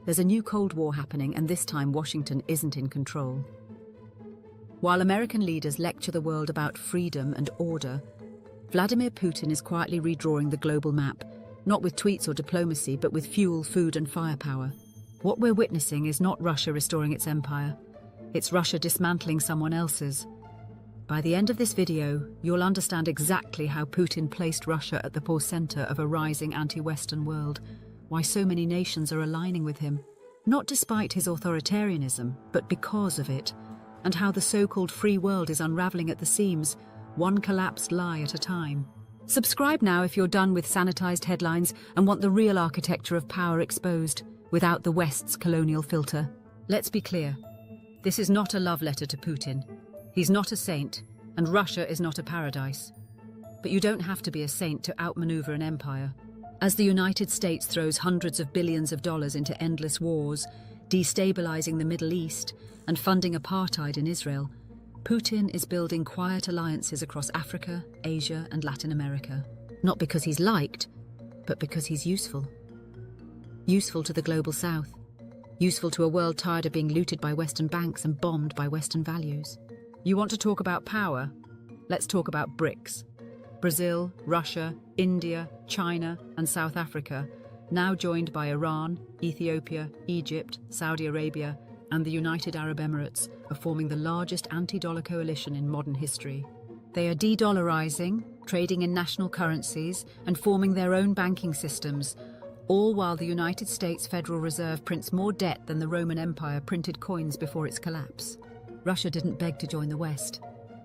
There's a new Cold War happening, and this time Washington isn't in control. While American leaders lecture the world about freedom and order, Vladimir Putin is quietly redrawing the global map, not with tweets or diplomacy, but with fuel, food and firepower. What we're witnessing is not Russia restoring its empire. It's Russia dismantling someone else's. By the end of this video, you'll understand exactly how Putin placed Russia at the center of a rising anti-Western world, why so many nations are aligning with him, not despite his authoritarianism, but because of it, and how the so-called free world is unraveling at the seams, one collapsed lie at a time. Subscribe now if you're done with sanitized headlines and want the real architecture of power exposed, without the West's colonial filter. Let's be clear. This is not a love letter to Putin. He's not a saint, and Russia is not a paradise. But you don't have to be a saint to outmaneuver an empire. As the United States throws hundreds of billions of dollars into endless wars, destabilizing the Middle East and funding apartheid in Israel, Putin is building quiet alliances across Africa, Asia, and Latin America. Not because he's liked, but because he's useful. Useful to the global South. Useful to a world tired of being looted by Western banks and bombed by Western values. You want to talk about power? Let's talk about BRICS. Brazil, Russia, India, China, and South Africa, now joined by Iran, Ethiopia, Egypt, Saudi Arabia, and the United Arab Emirates, are forming the largest anti-dollar coalition in modern history. They are de-dollarizing, trading in national currencies, and forming their own banking systems, all while the United States Federal Reserve prints more debt than the Roman Empire printed coins before its collapse. Russia didn't beg to join the West.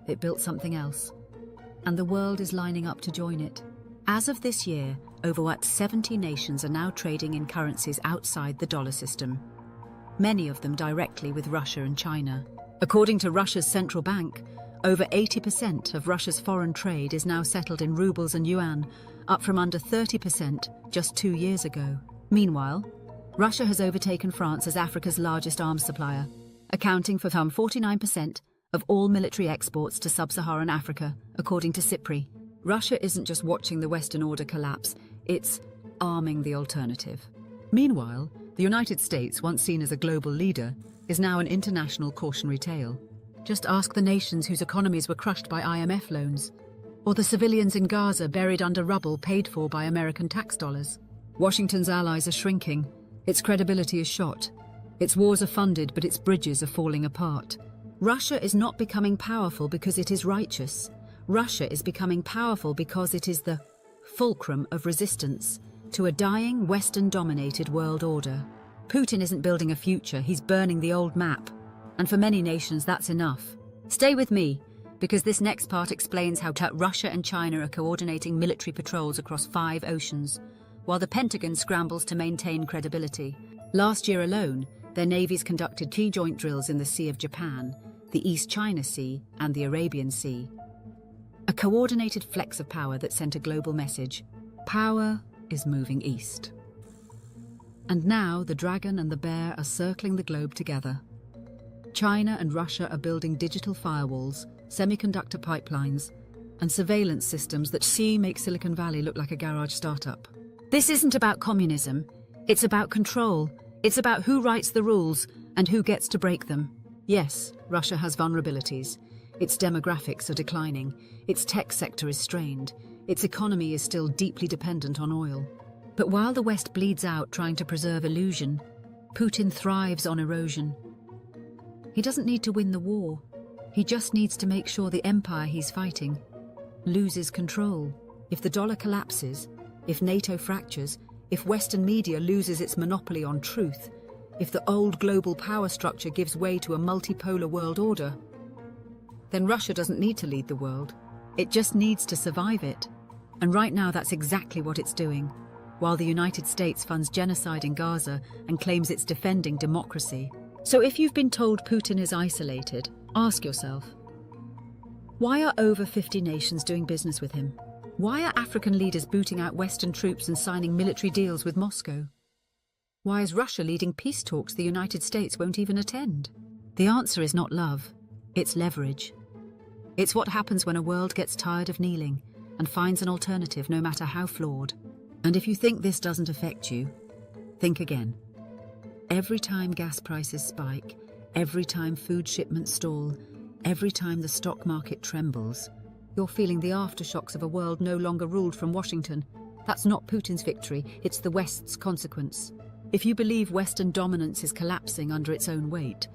It built something else. And the world is lining up to join it. As of this year, over 70 nations are now trading in currencies outside the dollar system, many of them directly with Russia and China. According to Russia's central bank, over 80% of Russia's foreign trade is now settled in rubles and yuan, up from under 30% just 2 years ago. Meanwhile, Russia has overtaken France as Africa's largest arms supplier, accounting for some 49% of all military exports to sub-Saharan Africa, according to CIPRI. Russia isn't just watching the Western order collapse, it's arming the alternative. Meanwhile, the United States, once seen as a global leader, is now an international cautionary tale. Just ask the nations whose economies were crushed by IMF loans, or the civilians in Gaza buried under rubble paid for by American tax dollars. Washington's allies are shrinking, its credibility is shot, its wars are funded but its bridges are falling apart. Russia is not becoming powerful because it is righteous. Russia is becoming powerful because it is the fulcrum of resistance to a dying Western-dominated world order. Putin isn't building a future, he's burning the old map. And for many nations, that's enough. Stay with me, because this next part explains how Russia and China are coordinating military patrols across 5 oceans, while the Pentagon scrambles to maintain credibility. Last year alone, their navies conducted key joint drills in the Sea of Japan, the East China Sea, and the Arabian Sea. A coordinated flex of power that sent a global message. Power is moving east. And now the dragon and the bear are circling the globe together. China and Russia are building digital firewalls, semiconductor pipelines, and surveillance systems that make Silicon Valley look like a garage startup. This isn't about communism, it's about control. It's about who writes the rules and who gets to break them. Yes, Russia has vulnerabilities. Its demographics are declining, its tech sector is strained, its economy is still deeply dependent on oil. But while the West bleeds out trying to preserve illusion, Putin thrives on erosion. He doesn't need to win the war. He just needs to make sure the empire he's fighting loses control. If the dollar collapses, if NATO fractures, if Western media loses its monopoly on truth, if the old global power structure gives way to a multipolar world order, then Russia doesn't need to lead the world. It just needs to survive it. And right now that's exactly what it's doing, while the United States funds genocide in Gaza and claims it's defending democracy. So if you've been told Putin is isolated, ask yourself, why are over 50 nations doing business with him? Why are African leaders booting out Western troops and signing military deals with Moscow? Why is Russia leading peace talks the United States won't even attend? The answer is not love, it's leverage. It's what happens when a world gets tired of kneeling and finds an alternative no matter how flawed. And if you think this doesn't affect you, think again. Every time gas prices spike, every time food shipments stall, every time the stock market trembles, you're feeling the aftershocks of a world no longer ruled from Washington. That's not Putin's victory, it's the West's consequence. If you believe Western dominance is collapsing under its own weight,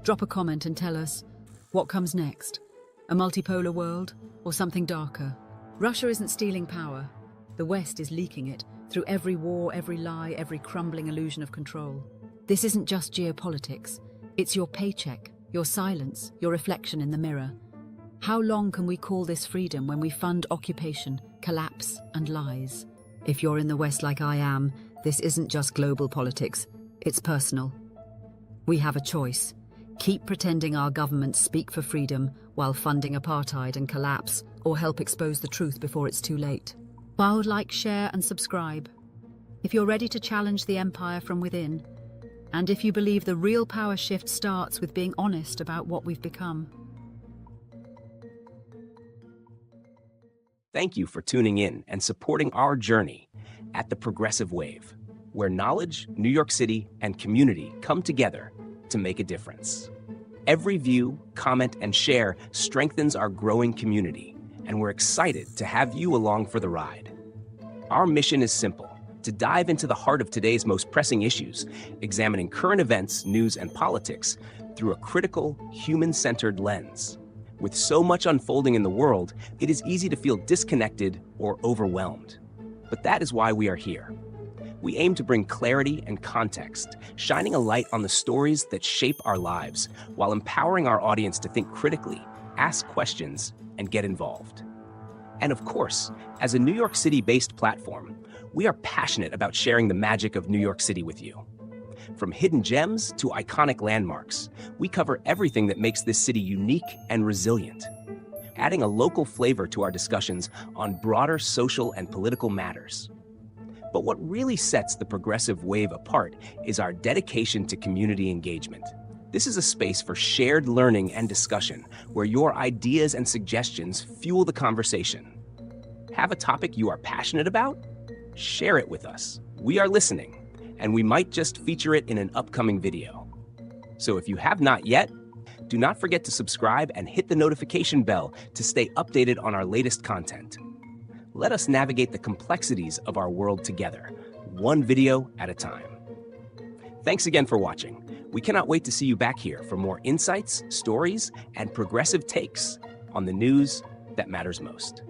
drop a comment and tell us, what comes next? A multipolar world or something darker? Russia isn't stealing power. The West is leaking it through every war, every lie, every crumbling illusion of control. This isn't just geopolitics. It's your paycheck, your silence, your reflection in the mirror. How long can we call this freedom when we fund occupation, collapse, and lies? If you're in the West like I am, this isn't just global politics, it's personal. We have a choice. Keep pretending our governments speak for freedom while funding apartheid and collapse, or help expose the truth before it's too late. Like, share, and subscribe. If you're ready to challenge the empire from within, and if you believe the real power shift starts with being honest about what we've become. Thank you for tuning in and supporting our journey at the Progressive Wave, where knowledge, New York City, and community come together to make a difference. Every view, comment, and share strengthens our growing community, and we're excited to have you along for the ride. Our mission is simple: to dive into the heart of today's most pressing issues, examining current events, news, and politics through a critical, human-centered lens. With so much unfolding in the world, it is easy to feel disconnected or overwhelmed. But that is why we are here. We aim to bring clarity and context, shining a light on the stories that shape our lives, while empowering our audience to think critically, ask questions, and get involved. And of course, as a New York City-based platform, we are passionate about sharing the magic of New York City with you. From hidden gems to iconic landmarks, we cover everything that makes this city unique and resilient, adding a local flavor to our discussions on broader social and political matters. But what really sets the Progressive Wave apart is our dedication to community engagement. This is a space for shared learning and discussion, where your ideas and suggestions fuel the conversation. Have a topic you are passionate about? Share it with us. We are listening, and we might just feature it in an upcoming video. So if you have not yet, do not forget to subscribe and hit the notification bell to stay updated on our latest content. Let us navigate the complexities of our world together, one video at a time. Thanks again for watching. We cannot wait to see you back here for more insights, stories, and progressive takes on the news that matters most.